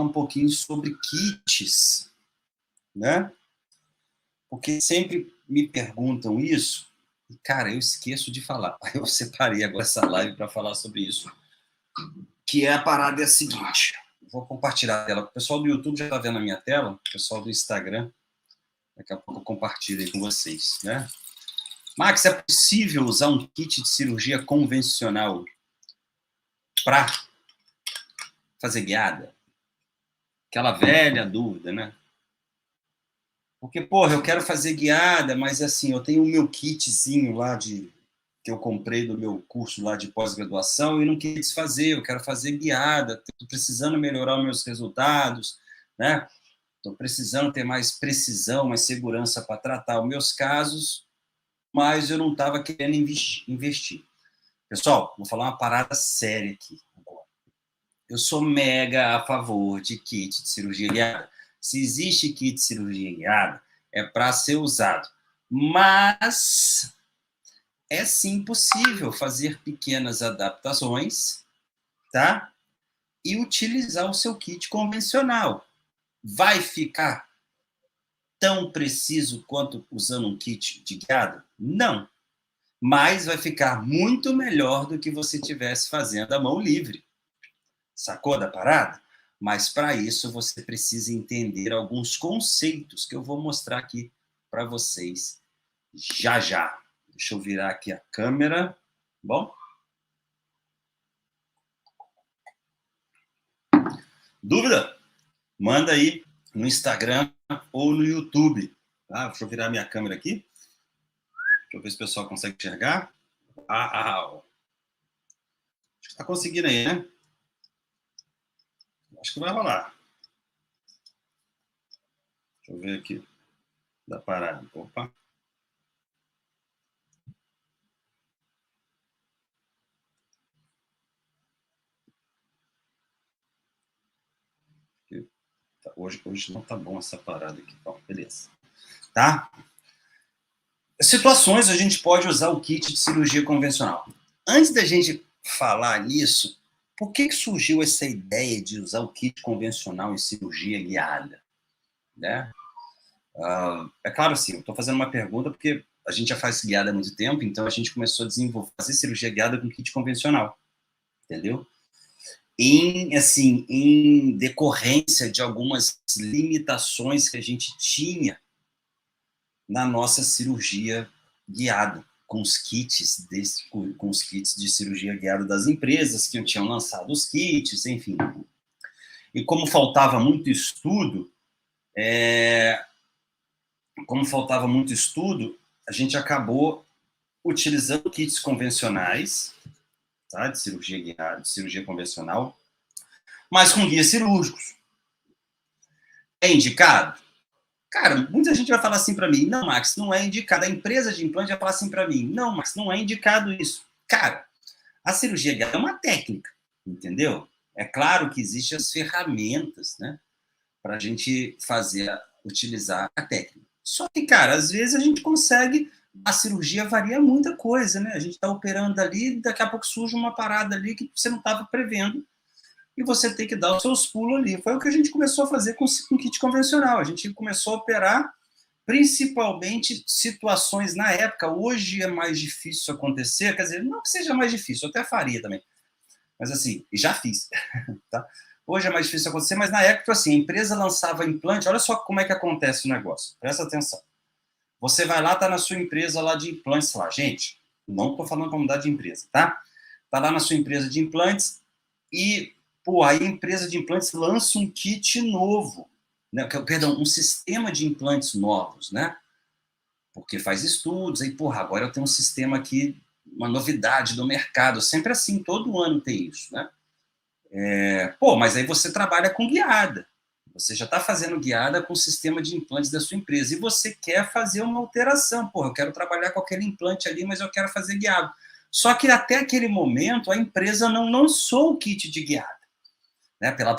um pouquinho sobre kits, né? Porque sempre me perguntam isso, e, cara, eu esqueço de falar. Eu separei agora essa live para falar sobre isso. Que é a parada é a seguinte. Vou compartilhar a tela. O pessoal do YouTube já está vendo a minha tela, o pessoal do Instagram, daqui a pouco eu compartilho aí com vocês, né? Max, é possível usar um kit de cirurgia convencional para fazer guiada? Aquela velha dúvida, né? Porque, porra, eu quero fazer guiada, mas assim, eu tenho o meu kitzinho lá que eu comprei do meu curso lá de pós-graduação e não quis fazer, eu quero fazer guiada, estou precisando melhorar os meus resultados, né? Estou precisando ter mais precisão, mais segurança para tratar os meus casos, mas eu não estava querendo investir. Pessoal, vou falar uma parada séria aqui agora. Eu sou mega a favor de kit de cirurgia guiada. Se existe kit de cirurgia guiada, é para ser usado. Mas é sim possível fazer pequenas adaptações, tá? E utilizar o seu kit convencional. Vai ficar tão preciso quanto usando um kit de guiada? Não. Mas vai ficar muito melhor do que você estivesse fazendo a mão livre. Sacou da parada? Mas para isso você precisa entender alguns conceitos que eu vou mostrar aqui para vocês já já. Deixa eu virar aqui a câmera. Bom? Dúvida? Manda aí no Instagram ou no YouTube. Tá? Deixa eu virar minha câmera aqui. Deixa eu ver se o pessoal consegue enxergar. Acho que está conseguindo aí, né? Acho que vai rolar. Deixa eu ver aqui. Da parada. Opa. Hoje não tá bom essa parada aqui. Bom, beleza. Tá? Situações a gente pode usar o kit de cirurgia convencional. Antes da gente falar nisso, por que surgiu essa ideia de usar o kit convencional em cirurgia guiada? Né? É claro, assim, eu estou fazendo uma pergunta porque a gente já faz guiada há muito tempo, então a gente começou a desenvolver, fazer cirurgia guiada com kit convencional, entendeu? Em decorrência de algumas limitações que a gente tinha na nossa cirurgia guiada, com os kits de cirurgia guiada das empresas que tinham lançado os kits, enfim. E como faltava muito estudo, a gente acabou utilizando kits convencionais, tá, de cirurgia guiada, de cirurgia convencional, mas com guias cirúrgicos. É indicado? Cara, muita gente vai falar assim para mim, não, Max, não é indicado. A empresa de implante vai falar assim para mim, não, Max, não é indicado isso. Cara, a cirurgia guiada é uma técnica, entendeu? É claro que existem as ferramentas, né, para a gente utilizar a técnica. Só que, cara, às vezes a gente consegue, a cirurgia varia muita coisa, né? A gente está operando ali, daqui a pouco surge uma parada ali que você não estava prevendo, e você tem que dar os seus pulos ali. Foi o que a gente começou a fazer com o kit convencional. A gente começou a operar principalmente situações na época. Hoje é mais difícil acontecer, quer dizer, não que seja mais difícil, eu até faria também. Mas assim, já fiz, tá? Hoje é mais difícil acontecer, mas na época, assim, a empresa lançava implante, olha só como é que acontece o negócio, presta atenção. Você vai lá, tá na sua empresa lá de implantes lá, gente, não tô falando para mudar de empresa, tá? Tá lá na sua empresa de implantes e, pô, aí a empresa de implantes lança um kit novo, né? Perdão, um sistema de implantes novos, né? Porque faz estudos, aí, porra, agora eu tenho um sistema aqui, uma novidade do mercado, sempre assim, todo ano tem isso, né? Mas aí você trabalha com guiada, você já está fazendo guiada com o sistema de implantes da sua empresa, e você quer fazer uma alteração, porra, eu quero trabalhar com aquele implante ali, mas eu quero fazer guiado. Só que até aquele momento a empresa não lançou o kit de guiada, né? Ela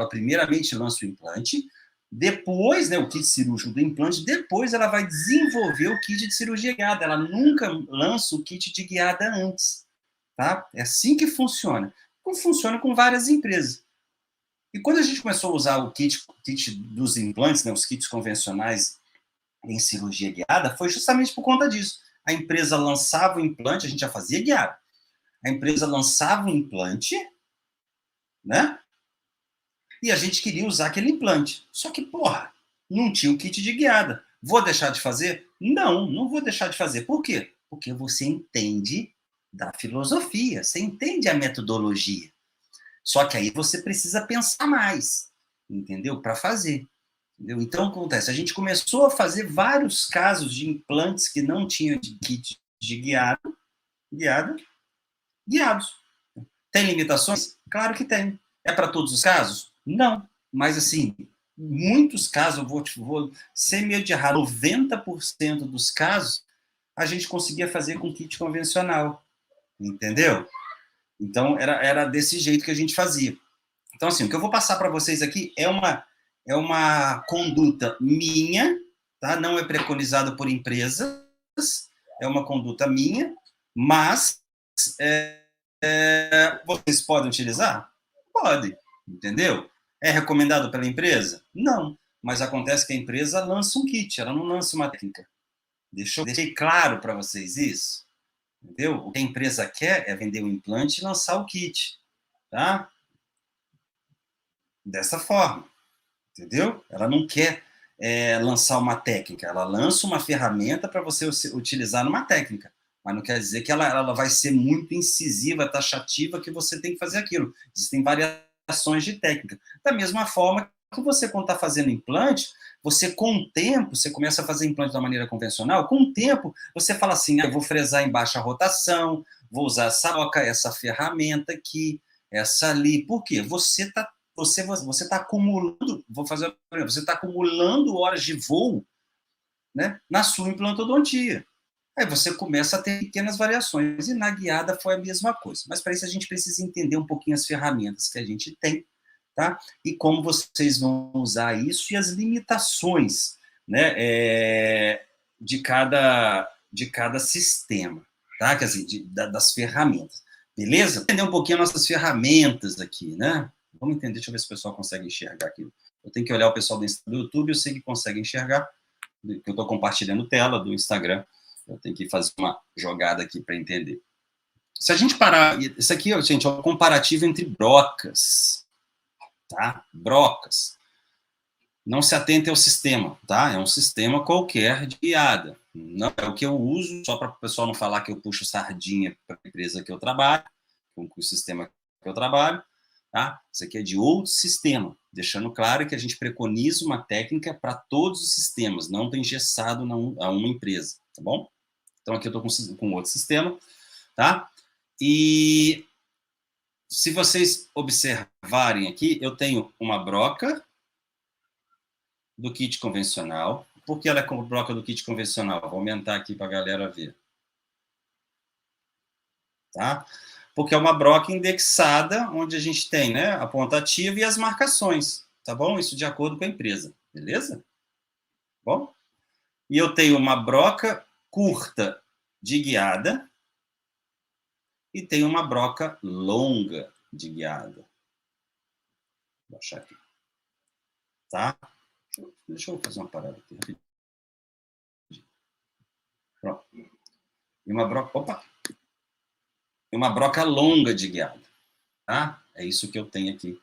primeiramente lança o implante, depois, né, o kit cirúrgico do implante, depois ela vai desenvolver o kit de cirurgia guiada, ela nunca lança o kit de guiada antes, tá? É assim que funciona. Como funciona com várias empresas. E quando a gente começou a usar o kit dos implantes, né, os kits convencionais em cirurgia guiada, foi justamente por conta disso. A empresa lançava o implante, a gente já fazia guiado. A empresa lançava o implante, né? E a gente queria usar aquele implante. Só que, porra, não tinha o kit de guiada. Vou deixar de fazer? Não, não vou deixar de fazer. Por quê? Porque você entende da filosofia, você entende a metodologia. Só que aí você precisa pensar mais, entendeu? Para fazer. Entendeu? Então, o que acontece? A gente começou a fazer vários casos de implantes que não tinham de kit de guiados. Tem limitações? Claro que tem. É para todos os casos? Não. Mas, assim, muitos casos, vou sem medo de errar, 90% dos casos, a gente conseguia fazer com kit convencional. Entendeu? Então, era desse jeito que a gente fazia. Então, assim, o que eu vou passar para vocês aqui é uma conduta minha, tá? Não é preconizado por empresas, é uma conduta minha, mas vocês podem utilizar? Pode, entendeu? É recomendado pela empresa? Não, mas acontece que a empresa lança um kit, ela não lança uma técnica. Deixei claro para vocês isso? Entendeu? O que a empresa quer é vender o implante e lançar o kit, tá? Dessa forma, entendeu? Ela não quer lançar uma técnica, ela lança uma ferramenta para você utilizar numa técnica, mas não quer dizer que ela vai ser muito incisiva, taxativa, que você tem que fazer aquilo. Existem variações de técnica. Da mesma forma que você, quando está fazendo implante, você, com o tempo, você começa a fazer implante da maneira convencional, com o tempo, você fala assim, eu vou fresar em baixa rotação, vou usar essa ferramenta aqui, essa ali. Por quê? Você está acumulando, você está acumulando horas de voo, né, na sua implantodontia. Aí você começa a ter pequenas variações, e na guiada foi a mesma coisa. Mas para isso a gente precisa entender um pouquinho as ferramentas que a gente tem, tá? E como vocês vão usar isso e as limitações, né, de cada sistema, tá? Quer dizer, das ferramentas. Beleza? Entender um pouquinho as nossas ferramentas aqui, né? Vamos entender, deixa eu ver se o pessoal consegue enxergar aqui. Eu tenho que olhar o pessoal do YouTube, eu sei que consegue enxergar, que eu estou compartilhando tela do Instagram. Eu tenho que fazer uma jogada aqui para entender. Se a gente parar... Isso aqui, gente, é um comparativo entre brocas, tá? Brocas. Não se atente ao sistema, tá? É um sistema qualquer de guiada. Não é o que eu uso, só para o pessoal não falar que eu puxo sardinha para a empresa que eu trabalho, com o sistema que eu trabalho, tá? Isso aqui é de outro sistema, deixando claro que a gente preconiza uma técnica para todos os sistemas, não tem engessado a uma empresa, tá bom? Então, aqui eu estou com outro sistema, tá? E se vocês observarem aqui, eu tenho uma broca do kit convencional. Por que ela é com broca do kit convencional? Vou aumentar aqui para a galera ver. Tá? Porque é uma broca indexada, onde a gente tem, né, a ponta ativa e as marcações, tá bom? Isso de acordo com a empresa, beleza? Bom? E eu tenho uma broca curta de guiada e tenho uma broca longa de guiada. Vou achar aqui. Tá? Deixa eu fazer uma parada aqui. Pronto. E uma broca... Opa! E uma broca longa de guiada. Tá? É isso que eu tenho aqui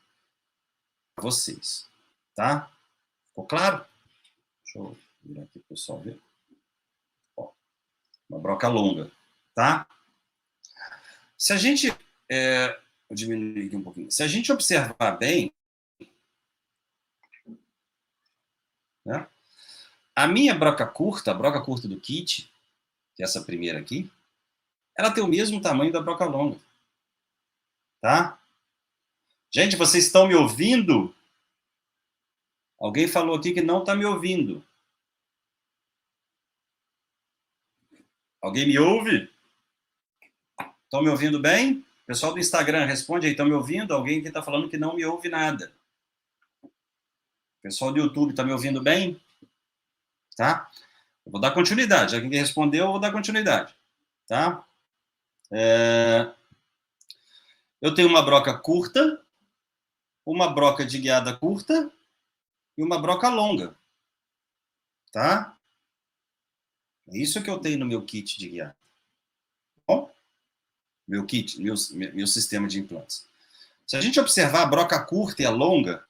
para vocês. Tá? Ficou claro? Deixa eu virar aqui para o pessoal ver. Ó, uma broca longa. Tá? Se a gente... vou diminuir aqui um pouquinho. Se a gente observar bem, né? A minha broca curta, a broca curta do kit, que é essa primeira aqui, ela tem o mesmo tamanho da broca longa. Tá? Gente, vocês estão me ouvindo? Alguém falou aqui que não está me ouvindo. Alguém me ouve? Estão me ouvindo bem? Pessoal do Instagram, responde aí, estão me ouvindo? Alguém que está falando que não me ouve nada. Pessoal do YouTube, está me ouvindo bem? Tá? Eu vou dar continuidade. Alguém que respondeu, eu vou dar continuidade. Tá? Eu tenho uma broca curta, uma broca de guiada curta e uma broca longa, tá? É isso que eu tenho no meu kit de guiada. Bom, meu sistema de implantes. Se a gente observar a broca curta e a longa,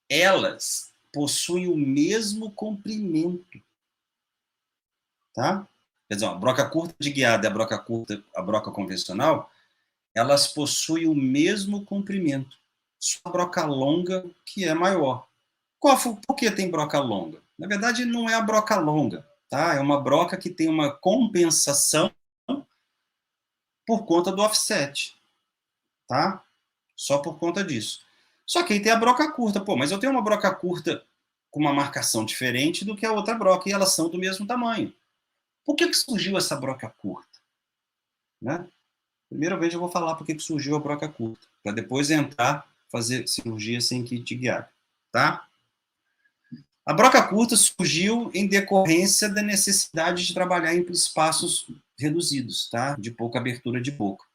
elas possuem o mesmo comprimento, tá? Quer dizer, a broca curta de guiada e a broca convencional, elas possuem o mesmo comprimento. Só a broca longa que é maior. Por que tem broca longa? Na verdade, não é a broca longa, tá? É uma broca que tem uma compensação por conta do offset, tá? Só por conta disso. Só que aí tem a broca curta. Pô, mas eu tenho uma broca curta com uma marcação diferente do que a outra broca, e elas são do mesmo tamanho. Por que surgiu essa broca curta? Né? Primeiramente eu vou falar por que surgiu a broca curta, para depois entrar, fazer cirurgia sem kit guiado, tá? A broca curta surgiu em decorrência da necessidade de trabalhar em espaços reduzidos, tá? De pouca abertura de boca.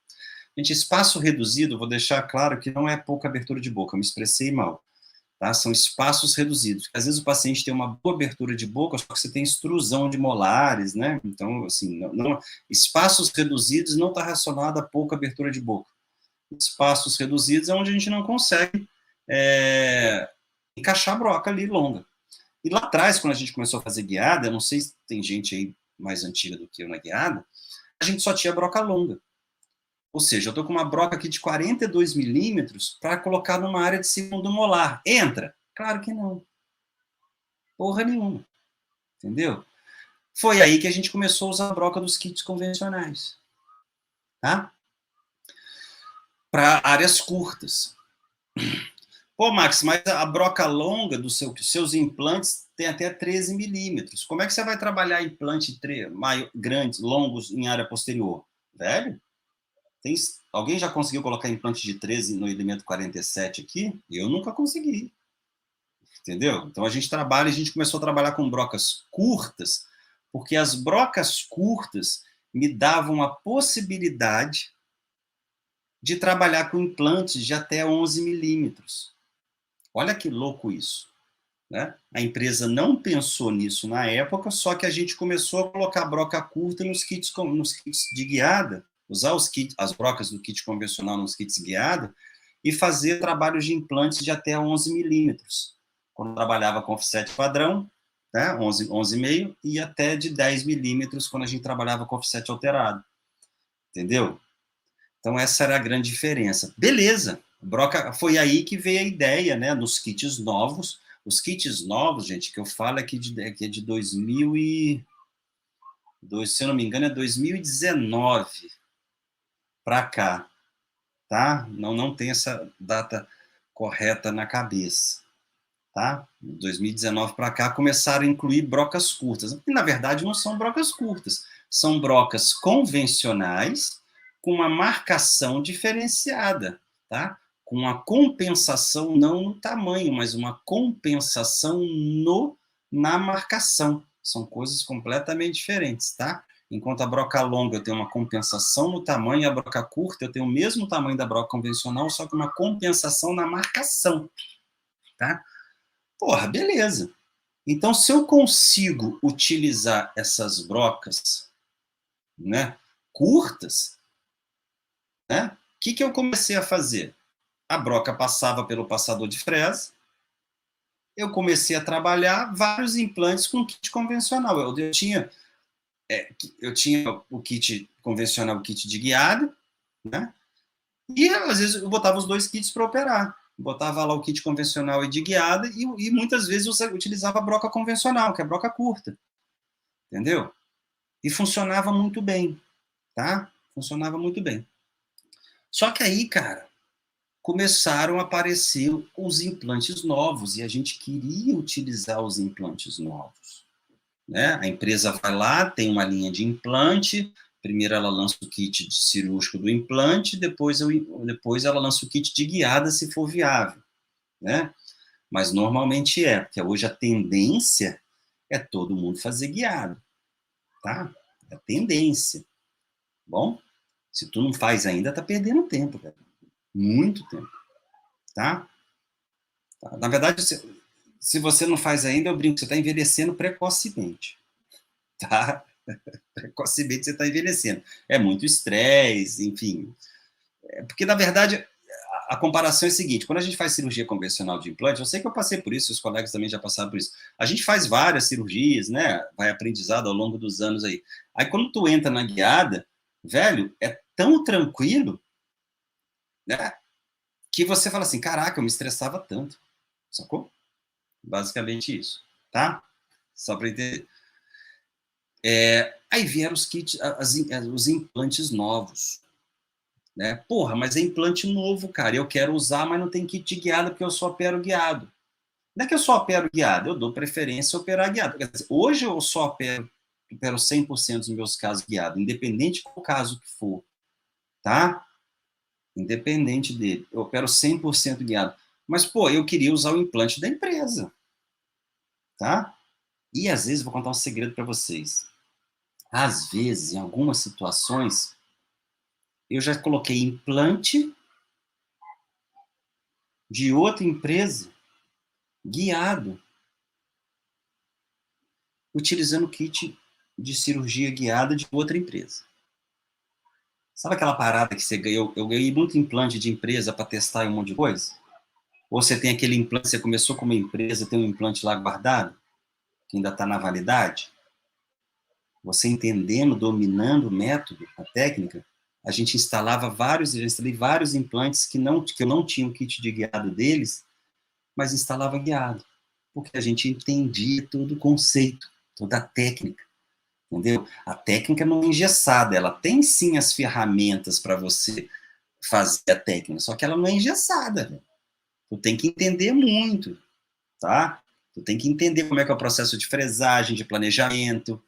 Gente, espaço reduzido, vou deixar claro que não é pouca abertura de boca, eu me expressei mal. Tá? São espaços reduzidos. Às vezes o paciente tem uma boa abertura de boca, só que você tem extrusão de molares, né? Então, assim, espaços reduzidos não está relacionado a pouca abertura de boca. Espaços reduzidos é onde a gente não consegue encaixar a broca ali longa. E lá atrás, quando a gente começou a fazer guiada, eu não sei se tem gente aí mais antiga do que eu na guiada, a gente só tinha broca longa. Ou seja, eu estou com uma broca aqui de 42 milímetros para colocar numa área de segundo molar. Entra? Claro que não. Porra nenhuma. Entendeu? Foi aí que a gente começou a usar a broca dos kits convencionais. Tá? Para áreas curtas. Pô, Max, mas a broca longa dos seus implantes tem até 13 milímetros. Como é que você vai trabalhar implante grandes, longos em área posterior? Velho? Alguém já conseguiu colocar implante de 13 no elemento 47 aqui? Eu nunca consegui. Entendeu? Então a gente começou a trabalhar com brocas curtas, porque as brocas curtas me davam a possibilidade de trabalhar com implantes de até 11 milímetros. Olha que louco isso. Né? A empresa não pensou nisso na época, só que a gente começou a colocar broca curta nos kits de guiada, usar as brocas do kit convencional nos kits guiada e fazer trabalhos de implantes de até 11 milímetros. Quando trabalhava com offset padrão, né, 11,5, e até de 10 milímetros quando a gente trabalhava com offset alterado. Entendeu? Então, essa era a grande diferença. Beleza, broca, foi aí que veio a ideia, né, nos kits novos. Os kits novos, gente, que eu falo aqui que é de 2002, se eu não me engano, é 2019 para cá, tá? Não tem essa data correta na cabeça, tá? 2019 para cá começaram a incluir brocas curtas. E, na verdade, não são brocas curtas, são brocas convencionais com uma marcação diferenciada, tá? Com uma compensação não no tamanho, mas uma compensação na marcação. São coisas completamente diferentes, tá? Enquanto a broca longa eu tenho uma compensação no tamanho, e a broca curta eu tenho o mesmo tamanho da broca convencional, só que uma compensação na marcação, tá? Porra, beleza. Então, se eu consigo utilizar essas brocas, né, curtas, né, o que eu comecei a fazer? A broca passava pelo passador de fresa, eu comecei a trabalhar vários implantes com kit convencional. Eu tinha o kit convencional, o kit de guiado, né? E às vezes eu botava os dois kits para operar. Botava lá o kit convencional e de guiada e muitas vezes eu utilizava a broca convencional, que é a broca curta. Entendeu? E funcionava muito bem, tá? Funcionava muito bem. Só que aí, cara, começaram a aparecer os implantes novos e a gente queria utilizar os implantes novos. Né? A empresa vai lá, tem uma linha de implante, primeiro ela lança o kit de cirúrgico do implante, depois ela lança o kit de guiada, se for viável. Né? Mas normalmente porque hoje a tendência é todo mundo fazer guiado. Tá? É a tendência. Bom, se tu não faz ainda, tá perdendo tempo, velho. Muito tempo. tá? Na verdade, se você não faz ainda, eu brinco, você está envelhecendo precocemente, tá? Precocemente você está envelhecendo. É muito estresse, enfim. Porque, na verdade, a comparação é a seguinte: quando a gente faz cirurgia convencional de implante, eu sei que eu passei por isso, os colegas também já passaram por isso. A gente faz várias cirurgias, né? Vai aprendizado ao longo dos anos aí. Aí, quando tu entra na guiada, velho, é tão tranquilo, né? Que você fala assim: caraca, eu me estressava tanto. Sacou? Basicamente isso, tá? Só para entender. Aí vieram os kits, os implantes novos. Né? Porra, mas é implante novo, cara. Eu quero usar, mas não tem kit guiado porque eu só opero guiado. Não é que eu só opero guiado, eu dou preferência a operar guiado. Quer dizer, hoje eu só opero 100% dos meus casos guiado, independente qual caso que for, tá? Independente dele, eu opero 100% guiado. Mas, pô, eu queria usar o implante da empresa, tá? E às vezes, vou contar um segredo para vocês. Às vezes, em algumas situações, eu já coloquei implante de outra empresa guiado, utilizando o kit de cirurgia guiada de outra empresa. Sabe aquela parada que você ganhou? Eu ganhei muito implante de empresa para testar um monte de coisa? Ou você tem aquele implante, você começou com uma empresa, tem um implante lá guardado, que ainda está na validade? Você entendendo, dominando o método, a técnica, a gente instalava vários, eu instalei vários implantes que eu não tinha o kit de guiado deles, mas instalava guiado, porque a gente entendia todo o conceito, toda a técnica. Entendeu? A técnica não é engessada, ela tem sim as ferramentas para você fazer a técnica, só que ela não é engessada. Véio. Tu tem que entender muito, tá? Tu tem que entender como é que é o processo de fresagem, de planejamento.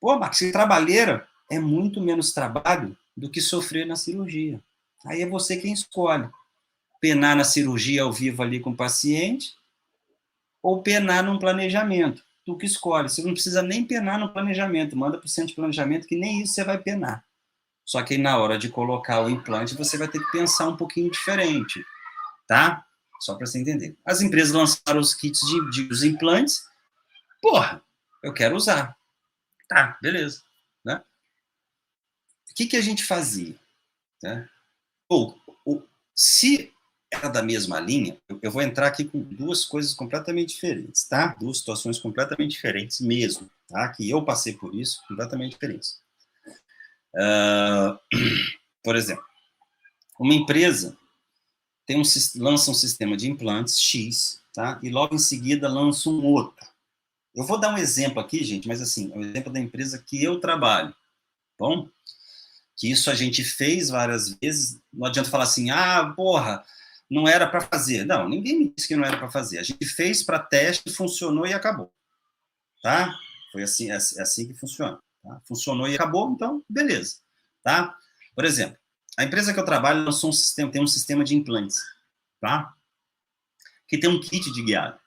Pô, Marcos, trabalheira é muito menos trabalho do que sofrer na cirurgia. Aí é você quem escolhe. Penar na cirurgia ao vivo ali com o paciente ou penar num planejamento. Tu que escolhe. Você não precisa nem penar no planejamento. Manda para o centro de planejamento que nem isso você vai penar. Só que aí, na hora de colocar o implante, você vai ter que pensar um pouquinho diferente, tá? Só para você entender. As empresas lançaram os kits os implantes. Porra, eu quero usar. Tá, beleza. Né? O que a gente fazia? Né? Se era da mesma linha, eu vou entrar aqui com duas coisas completamente diferentes, tá? Duas situações completamente diferentes mesmo, tá? Que eu passei por isso, completamente diferentes. Por exemplo, uma empresa lança um sistema de implantes X, tá? E logo em seguida lança um outro. Eu vou dar um exemplo aqui, gente, mas assim, é um exemplo da empresa que eu trabalho, bom? Que isso a gente fez várias vezes, não adianta falar assim, ah, porra, não era para fazer. Não, ninguém me disse que não era para fazer. A gente fez para teste, funcionou e acabou, tá? Foi assim, é assim que funciona. Tá? Funcionou e acabou, então, beleza, tá? Por exemplo, a empresa que eu trabalho lançou um sistema, tem um sistema de implantes, tá? Que tem um kit de guiado.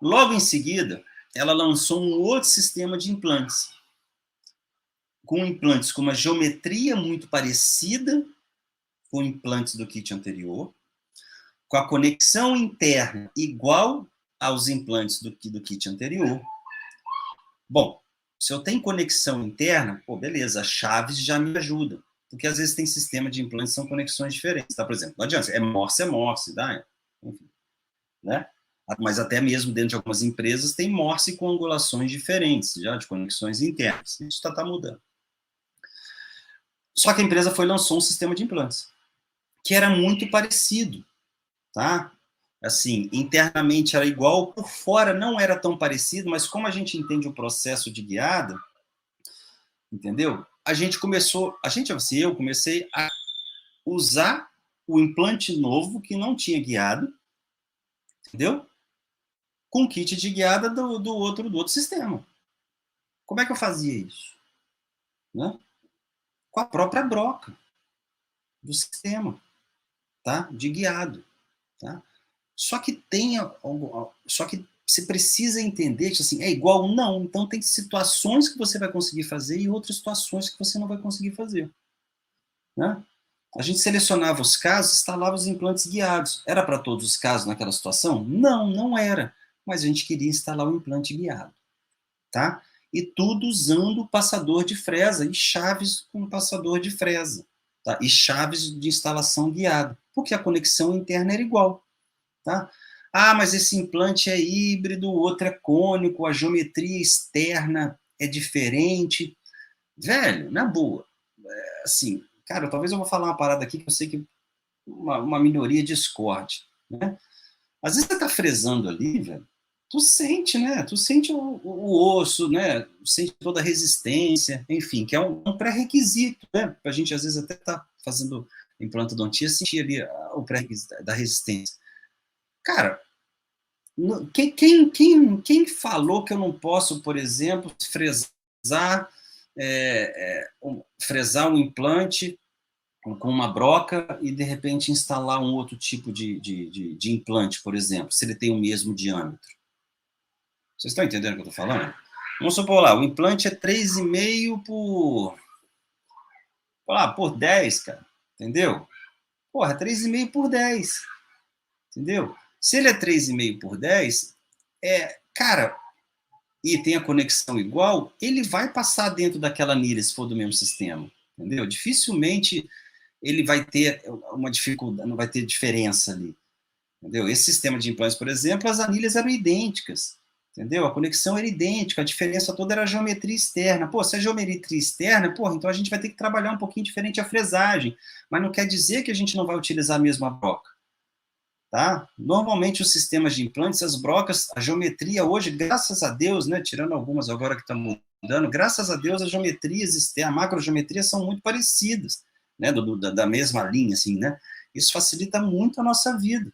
Logo em seguida, ela lançou um outro sistema de implantes, com implantes com uma geometria muito parecida com implantes do kit anterior, com a conexão interna igual aos implantes do kit anterior. Bom, se eu tenho conexão interna, pô, beleza, as chaves já me ajudam. Porque às vezes tem sistema de implantes que são conexões diferentes, tá? Por exemplo, não adianta, é Morse, tá? Enfim, né? Mas até mesmo dentro de algumas empresas tem Morse com angulações diferentes, já de conexões internas. Isso tá mudando. Só que a empresa lançou um sistema de implantes, que era muito parecido, tá? Assim, internamente era igual, por fora não era tão parecido, mas como a gente entende o processo de guiada, entendeu? Assim, eu comecei a usar o implante novo que não tinha guiado, entendeu? Com kit de guiada do outro sistema. Como é que eu fazia isso? Né? Com a própria broca do sistema, tá? De guiado, tá? Só que só que você precisa entender que assim, é igual? Não. Então tem situações que você vai conseguir fazer e outras situações que você não vai conseguir fazer. Né? A gente selecionava os casos, instalava os implantes guiados. Era para todos os casos naquela situação? Não, não era. Mas a gente queria instalar o implante guiado, tá? E tudo usando o passador de fresa e chaves com passador de fresa, tá? E chaves de instalação guiada, porque a conexão interna era igual, tá? Ah, mas esse implante é híbrido, o outro é cônico, a geometria externa é diferente. Velho, na boa, assim, cara, talvez eu vou falar uma parada aqui que eu sei que uma minoria discorde, né? Às vezes você tá fresando ali, velho, tu sente, né? Tu sente o osso, né? Sente toda a resistência, enfim, que é um pré-requisito, né? A gente às vezes até tá fazendo implantodontia, sentir ali o pré-requisito da resistência. Cara, quem falou que eu não posso, por exemplo, fresar um implante com uma broca e, de repente, instalar um outro tipo de implante, por exemplo, se ele tem o mesmo diâmetro? Vocês estão entendendo o que eu estou falando? Vamos supor lá, o implante é 3,5 por 10, cara. Entendeu? Porra, 3,5 por 10. Entendeu? Se ele é 3,5 por 10, cara, e tem a conexão igual, ele vai passar dentro daquela anilha se for do mesmo sistema. Entendeu? Dificilmente ele vai ter uma dificuldade, não vai ter diferença ali. Entendeu? Esse sistema de implantes, por exemplo, as anilhas eram idênticas. Entendeu? A conexão era idêntica, a diferença toda era a geometria externa. Pô, se é geometria externa, pô, então a gente vai ter que trabalhar um pouquinho diferente a fresagem. Mas não quer dizer que a gente não vai utilizar a mesma broca. Tá? Normalmente os sistemas de implantes, as brocas, a geometria hoje, graças a Deus, né, tirando algumas agora que estão mudando, graças a Deus as geometrias externas, a macrogeometria são muito parecidas, né, da mesma linha, assim, né? Isso facilita muito a nossa vida,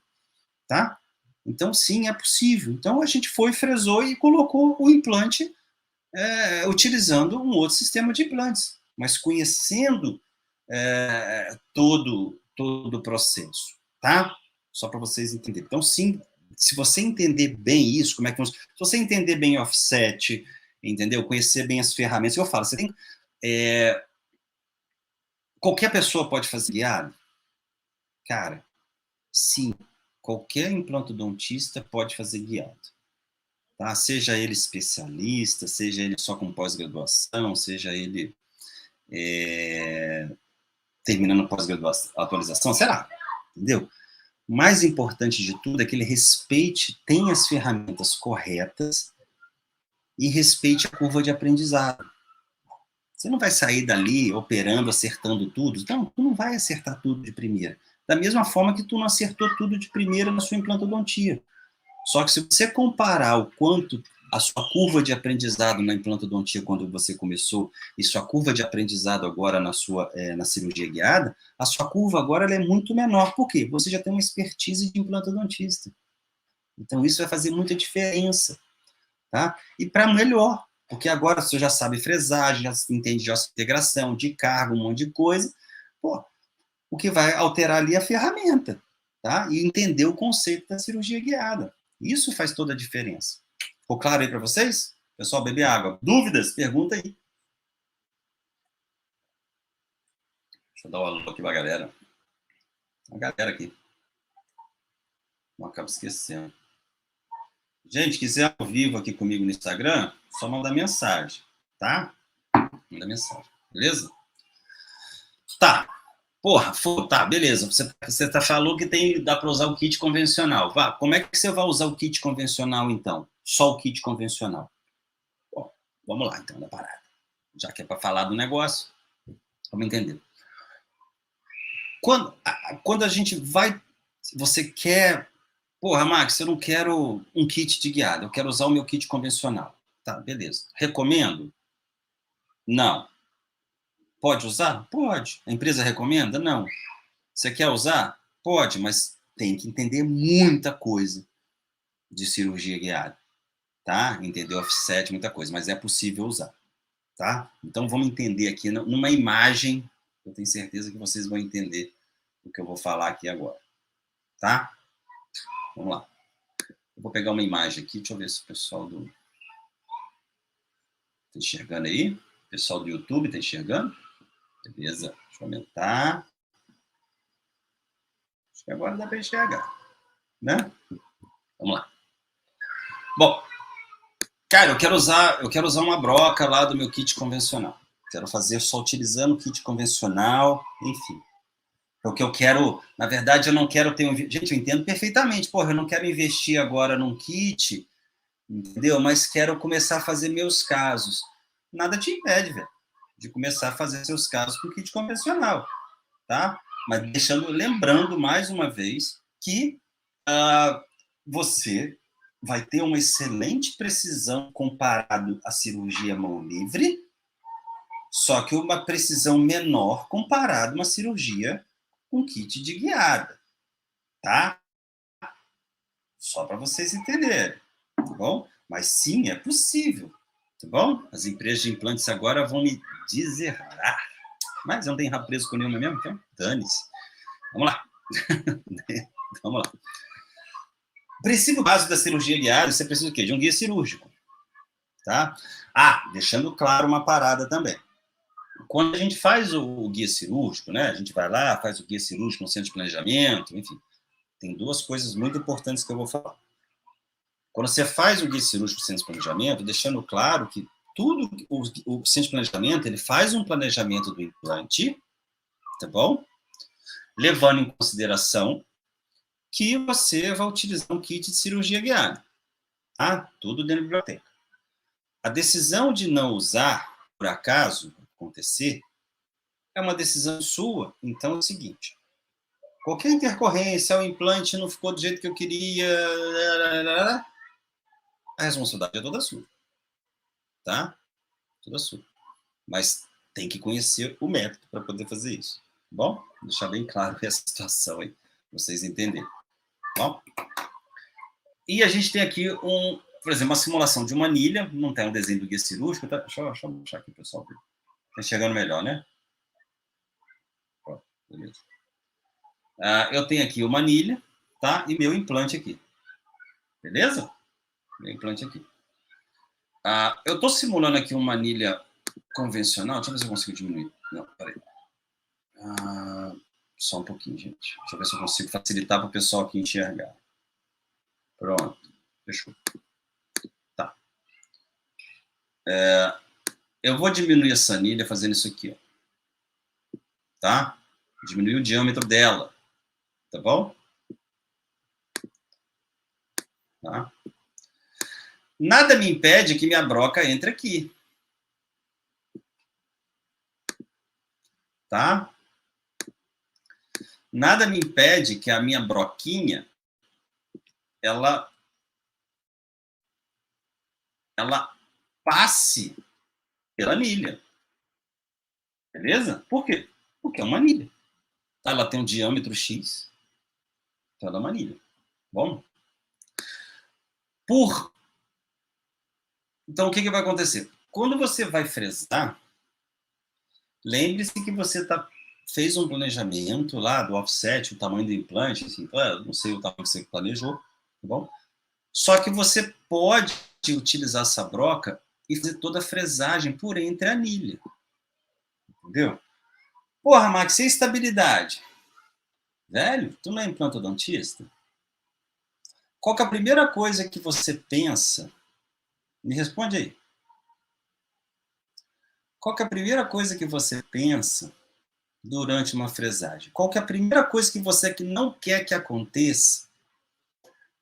tá? Então, sim, é possível. Então, a gente foi, fresou e colocou o implante utilizando um outro sistema de implantes, mas conhecendo todo o processo, tá? Só para vocês entenderem. Então, sim, se você entender bem isso, como é que funciona, se você entender bem o offset, entendeu? Conhecer bem as ferramentas, eu falo, você tem, qualquer pessoa pode fazer guiado? Cara, sim, qualquer implantodontista pode fazer guiado. Tá? Seja ele especialista, seja ele só com pós-graduação, seja ele terminando pós-graduação, atualização, será? Entendeu? O mais importante de tudo é que ele respeite, tenha as ferramentas corretas e respeite a curva de aprendizado. Você não vai sair dali operando, acertando tudo. Não, tu não vai acertar tudo de primeira. Da mesma forma que tu não acertou tudo de primeira na sua implantodontia. Só que se você comparar o quanto a sua curva de aprendizado na implantodontia quando você começou e sua curva de aprendizado agora na cirurgia guiada, a sua curva agora ela é muito menor. Por quê? Você já tem uma expertise de implantodontista. Então isso vai fazer muita diferença, tá? E para melhor, porque agora você já sabe fresagem, já entende de integração, de carga, um monte de coisa. Pô, o que vai alterar ali é a ferramenta, tá? E entender o conceito da cirurgia guiada. Isso faz toda a diferença. Ficou claro aí para vocês? Pessoal, beber água. Dúvidas? Pergunta aí. Deixa eu dar um alô aqui pra galera. A galera aqui. Não acabo esquecendo. Gente, quiser ao vivo aqui comigo no Instagram, só mandar mensagem, tá? Manda mensagem, beleza? Tá. Porra, tá, beleza. Você falou que dá para usar o kit convencional. Vá, como é que você vai usar o kit convencional, então? Só o kit convencional. Bom, vamos lá, então, da parada. Já que é para falar do negócio, vamos entender. Quando a gente vai... Você quer... Porra, Max, eu não quero um kit de guiada, eu quero usar o meu kit convencional. Tá, beleza. Recomendo? Não. Pode usar? Pode. A empresa recomenda? Não. Você quer usar? Pode, mas tem que entender muita coisa de cirurgia guiada, tá? Entender offset, muita coisa, mas é possível usar, tá? Então vamos entender aqui numa imagem, eu tenho certeza que vocês vão entender o que eu vou falar aqui agora, tá? Vamos lá. Eu vou pegar uma imagem aqui, deixa eu ver se o pessoal do... Tá enxergando aí? O pessoal do YouTube tá enxergando? Beleza, deixa eu aumentar. Acho que agora dá para enxergar, né? Vamos lá. Bom, cara, eu quero usar uma broca lá do meu kit convencional. Quero fazer só utilizando o kit convencional, enfim. O que eu quero, na verdade, eu não quero ter um... Gente, eu entendo perfeitamente, porra, eu não quero investir agora num kit, entendeu? Mas quero começar a fazer meus casos. Nada te impede, velho, de começar a fazer seus casos com kit convencional, tá? Mas lembrando mais uma vez que você vai ter uma excelente precisão comparado à cirurgia mão livre, só que uma precisão menor comparado a uma cirurgia com kit de guiada, tá? Só para vocês entenderem, tá bom? Mas sim, é possível, tá bom? As empresas de implantes agora vão me deserrar. Mas eu não tenho rabo preso com nenhuma mesmo, então dane-se. Vamos lá. Vamos lá. O princípio básico da cirurgia guiada, você precisa do quê? De um guia cirúrgico, tá? Deixando claro uma parada também. Quando a gente faz o guia cirúrgico, né? A gente vai lá, faz o guia cirúrgico no centro de planejamento, enfim. Tem duas coisas muito importantes que eu vou falar. Quando você faz o guia cirúrgico no centro de planejamento, deixando claro que tudo, o centro de planejamento, ele faz um planejamento do implante, tá bom? Levando em consideração que você vai utilizar um kit de cirurgia guiada, tá? Tudo dentro da biblioteca. A decisão de não usar, por acaso, acontecer, é uma decisão sua. Então é o seguinte: qualquer intercorrência, o implante não ficou do jeito que eu queria, a responsabilidade é toda sua, tá? Toda sua. Mas tem que conhecer o método para poder fazer isso, tá bom? Vou deixar bem claro essa situação aí, para vocês entenderem, tá bom? E a gente tem aqui por exemplo, uma simulação de uma anilha, não tem um desenho do guia cirúrgico, tá? Deixa eu puxar aqui, pessoal. Tá chegando melhor, né? Beleza. Eu tenho aqui uma anilha, tá? E meu implante aqui. Beleza? Meu implante aqui. Eu estou simulando aqui uma anilha convencional. Deixa eu ver se eu consigo diminuir. Não, peraí. Só um pouquinho, gente. Deixa eu ver se eu consigo facilitar para o pessoal aqui enxergar. Pronto. Fechou. Tá. Eu vou diminuir essa anilha fazendo isso aqui, ó. Tá? Diminuir o diâmetro dela. Tá bom? Tá? Nada me impede que minha broca entre aqui. Tá? Nada me impede que a minha broquinha ela passe pela anilha. Beleza? Por quê? Porque é uma anilha. Ela tem um diâmetro X. Então ela é uma anilha. Bom? Então o que vai acontecer? Quando você vai fresar, lembre-se que você fez um planejamento lá do offset, o tamanho do implante, assim, não sei o tamanho que você planejou, tá bom? Só que você pode utilizar essa broca e fazer toda a fresagem por entre a anilha. Entendeu? Porra, Max, e a estabilidade? Velho, tu não é implantodontista? Qual que é a primeira coisa que você pensa? Me responde aí. Qual que é a primeira coisa que você pensa durante uma fresagem? Qual que é a primeira coisa que você não quer que aconteça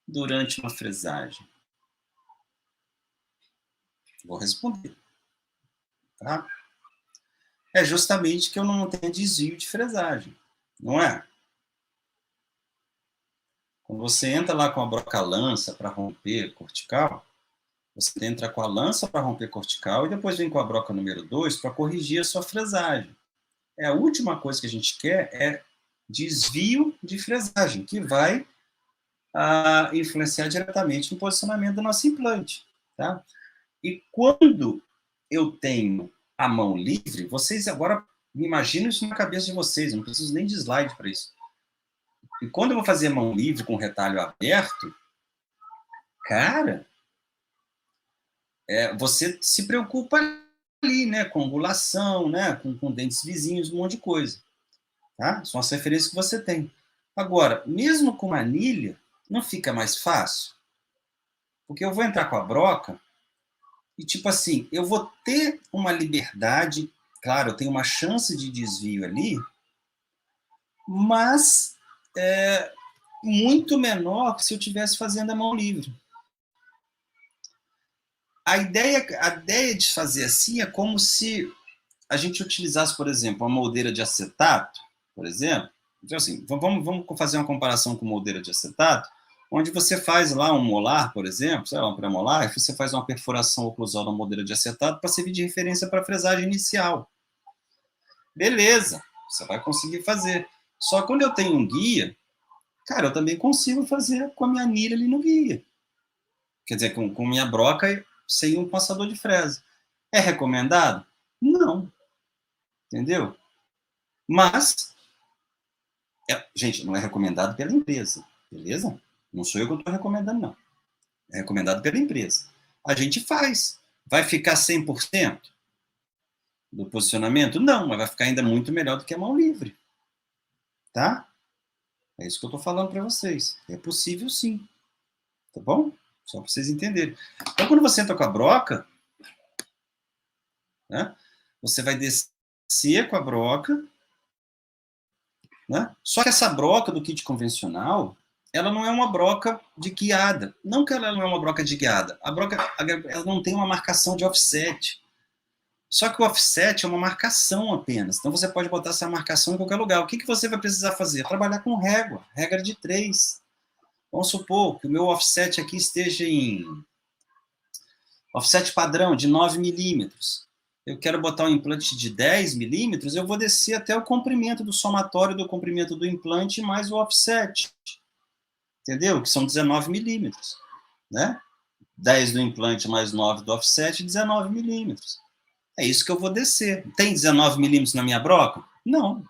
durante uma fresagem? Vou responder. Tá? É justamente que eu não tenha desvio de fresagem, não é? Quando você entra lá com a broca lança para romper cortical, você entra com a lança para romper cortical e depois vem com a broca número 2 para corrigir a sua fresagem. A última coisa que a gente quer é desvio de fresagem, que vai influenciar diretamente no posicionamento do nosso implante. Tá? E quando eu tenho a mão livre, vocês agora imaginam isso na cabeça de vocês, eu não preciso nem de slide para isso. E quando eu vou fazer mão livre com retalho aberto, cara, você se preocupa ali, né, com angulação, né, com dentes vizinhos, um monte de coisa. Tá? São as referências que você tem. Agora, mesmo com anilha, não fica mais fácil? Porque eu vou entrar com a broca e, tipo assim, eu vou ter uma liberdade, claro, eu tenho uma chance de desvio ali, mas é muito menor que se eu estivesse fazendo a mão livre. A ideia de fazer assim é como se a gente utilizasse, por exemplo, uma moldeira de acetato, por exemplo. Então, assim, vamos fazer uma comparação com moldeira de acetato, onde você faz lá um molar, por exemplo, sei lá, um pré-molar, e você faz uma perfuração oclusal na moldeira de acetato para servir de referência para a fresagem inicial. Beleza, você vai conseguir fazer. Só que quando eu tenho um guia, cara, eu também consigo fazer com a minha anilha ali no guia. Quer dizer, com minha broca sem um passador de fresa. É recomendado? Não. Entendeu? Mas, gente, não é recomendado pela empresa, beleza? Não sou eu que estou recomendando, não. É recomendado pela empresa. A gente faz. Vai ficar 100% do posicionamento? Não, mas vai ficar ainda muito melhor do que a mão livre. Tá? É isso que eu estou falando para vocês. É possível sim. Tá bom? Só para vocês entenderem. Então, quando você entra com a broca, né, você vai descer com a broca, né? Só que essa broca do kit convencional, ela não é uma broca de guiada. Não que ela não é uma broca de guiada. A broca ela não tem uma marcação de offset. Só que o offset é uma marcação apenas. Então você pode botar essa marcação em qualquer lugar. O que você vai precisar fazer? Trabalhar com régua. Regra de 3. Vamos supor que o meu offset aqui esteja em offset padrão de 9 milímetros. Eu quero botar um implante de 10 milímetros, eu vou descer até o comprimento do somatório do comprimento do implante mais o offset. Entendeu? Que são 19 milímetros. Né? 10 do implante mais 9 do offset, 19 milímetros. É isso que eu vou descer. Tem 19 milímetros na minha broca? Não.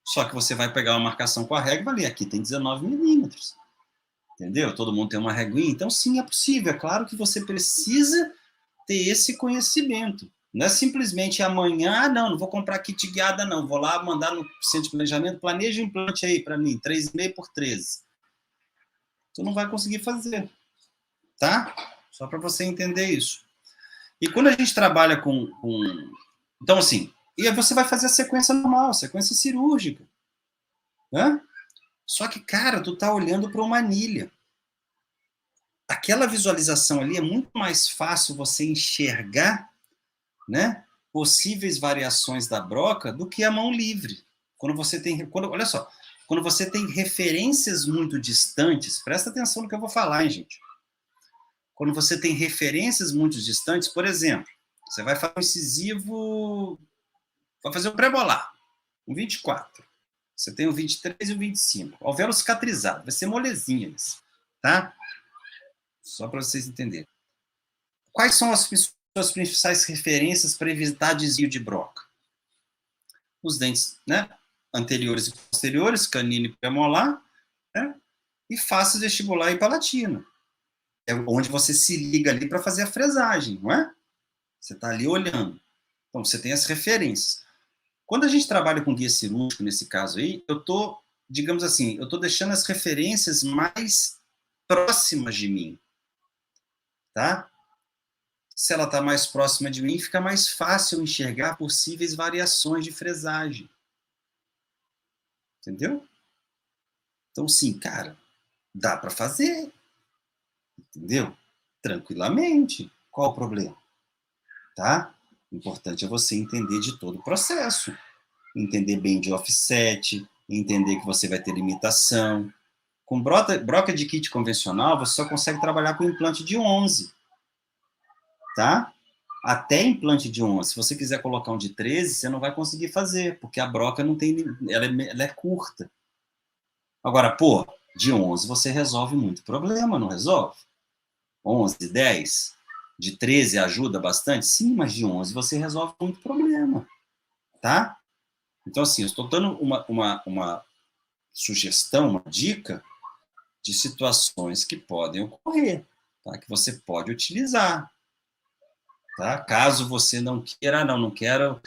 Só que você vai pegar uma marcação com a régua ali. Aqui tem 19 milímetros. Entendeu? Todo mundo tem uma réguinha. Então, sim, é possível. É claro que você precisa ter esse conhecimento. Não é simplesmente amanhã, não vou comprar kit guiada, não. Vou lá mandar no centro de planejamento, planeja o implante aí para mim, 3,5 por 13. Tu não vai conseguir fazer. Tá? Só para você entender isso. E quando a gente trabalha com... Então, assim, e aí você vai fazer a sequência normal, a sequência cirúrgica. Né? Só que, cara, tu tá olhando para uma anilha. Aquela visualização ali é muito mais fácil você enxergar, né, possíveis variações da broca do que a mão livre. Olha só, quando você tem referências muito distantes, presta atenção no que eu vou falar, hein, gente. Quando você tem referências muito distantes, por exemplo, você vai fazer um incisivo, vai fazer um pré-molar, um 24. Você tem o 23 e o 25. Alvéolo cicatrizado, vai ser molezinha isso, tá? Só para vocês entenderem. Quais são as suas principais referências para evitar desvio de broca? Os dentes, né, anteriores e posteriores, canino e premolar, né, e faces vestibular e palatina. É onde você se liga ali para fazer a fresagem, não é? Você está ali olhando. Então, você tem as referências. Quando a gente trabalha com guia cirúrgico, nesse caso aí, eu estou, digamos assim, eu estou deixando as referências mais próximas de mim, tá? Se ela está mais próxima de mim, fica mais fácil enxergar possíveis variações de fresagem. Entendeu? Então, sim, cara, dá para fazer. Entendeu? Tranquilamente. Qual o problema? Tá? O importante é você entender de todo o processo. Entender bem de offset, entender que você vai ter limitação. Com broca de kit convencional, você só consegue trabalhar com implante de 11. Tá? Até implante de 11. Se você quiser colocar um de 13, você não vai conseguir fazer, porque a broca não tem, ela é curta. Agora, pô, de 11 você resolve muito problema, não resolve? 11, 10, de 13 ajuda bastante? Sim, mas de 11 você resolve muito problema, tá? Então, assim, eu estou dando uma sugestão, uma dica de situações que podem ocorrer, tá? Que você pode utilizar, tá? Caso você não queira, não quero,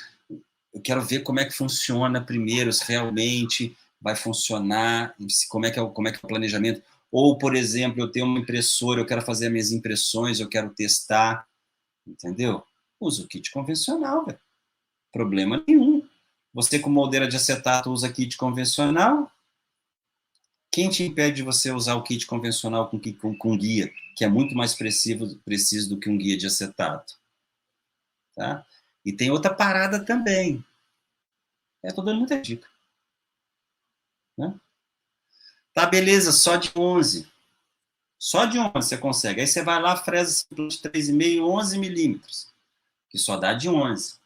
eu quero ver como é que funciona primeiro, se realmente vai funcionar, como é que é o planejamento. Ou, por exemplo, eu tenho uma impressora, eu quero fazer as minhas impressões, eu quero testar, entendeu? Usa o kit convencional, velho. Problema nenhum. Você com moldeira de acetato usa kit convencional, quem te impede de você usar o kit convencional com guia, que é muito mais preciso do que um guia de acetato? Tá? E tem outra parada também. Estou dando muita dica. Né? Tá, beleza, só de 11. Só de 11 você consegue. Aí você vai lá, fresa de 3,5, 11 milímetros, que só dá de 11.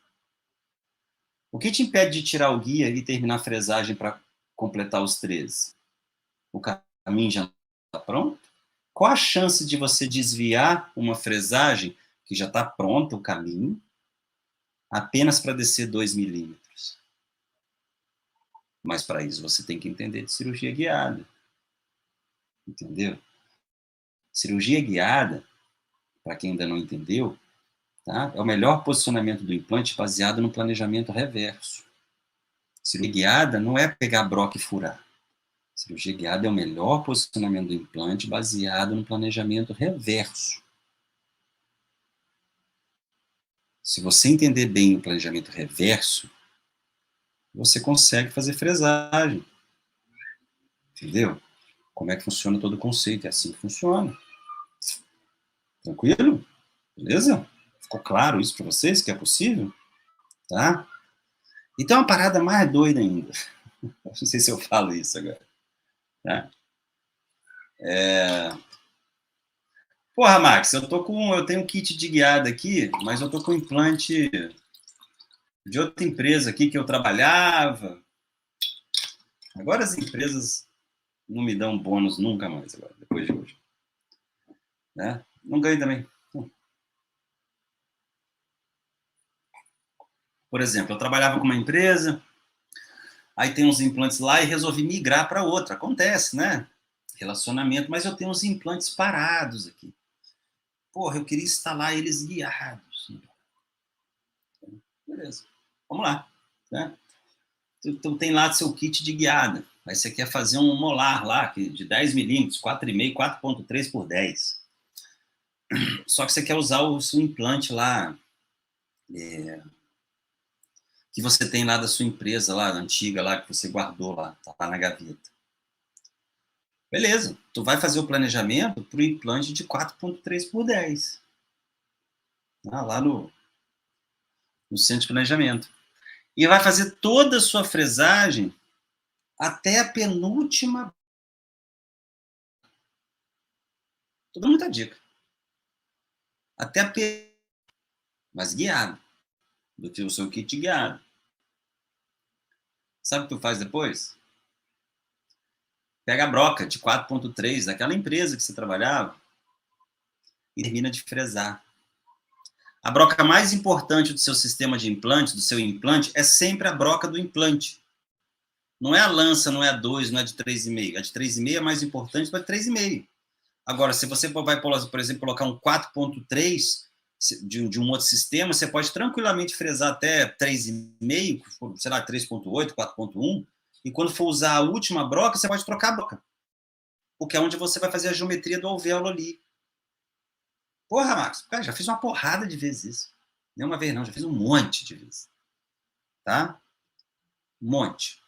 O que te impede de tirar o guia e terminar a fresagem para completar os 13? O caminho já está pronto? Qual a chance de você desviar uma fresagem que já está pronta, o caminho, apenas para descer 2 milímetros? Mas para isso você tem que entender de cirurgia guiada. Entendeu? Cirurgia guiada, para quem ainda não entendeu, tá? É o melhor posicionamento do implante baseado no planejamento reverso. Cirurgia guiada não é pegar a broca e furar. Cirurgia guiada é o melhor posicionamento do implante baseado no planejamento reverso. Se você entender bem o planejamento reverso, você consegue fazer fresagem. Entendeu? Como é que funciona todo o conceito? É assim que funciona. Tranquilo? Beleza? Ficou claro isso para vocês, que é possível? Tá? E tem uma parada mais doida ainda. Não sei se eu falo isso agora. Tá? Porra, Max, eu tenho um kit de guiada aqui, mas eu tô com um implante de outra empresa aqui que eu trabalhava. Agora as empresas não me dão bônus nunca mais, agora, depois de hoje. Né? Não ganho também. Por exemplo, eu trabalhava com uma empresa, aí tem uns implantes lá e resolvi migrar para outra. Acontece, né? Relacionamento, mas eu tenho uns implantes parados aqui. Porra, eu queria instalar eles guiados. Beleza, vamos lá. Né? Então tem lá seu kit de guiada. Aí você quer fazer um molar lá, de 10 milímetros, 4,5, 4,3 por 10. Só que você quer usar o seu implante lá, que você tem lá da sua empresa, lá, antiga, lá, que você guardou lá, tá lá na gaveta. Beleza, tu vai fazer o planejamento para o implante de 4,3 por 10. Lá no centro de planejamento. E vai fazer toda a sua fresagem até a penúltima. Tô dando muita dica. Até a mas guiado. Do que o seu kit guiado. Sabe o que tu faz depois? Pega a broca de 4,3 daquela empresa que você trabalhava e termina de fresar. A broca mais importante do seu sistema de implante, do seu implante, é sempre a broca do implante. Não é a lança, não é a 2, não é de 3,5. A de 3,5 é mais importante para 3,5. Agora, se você vai, por exemplo, colocar um 4,3 de um outro sistema, você pode tranquilamente fresar até 3,5, sei lá, 3,8, 4,1, e quando for usar a última broca, você pode trocar a broca. Porque é onde você vai fazer a geometria do alvéolo ali. Porra, Marcos, cara, já fiz uma porrada de vezes isso. Nem uma vez não, já fiz um monte de vezes. Tá? Um monte.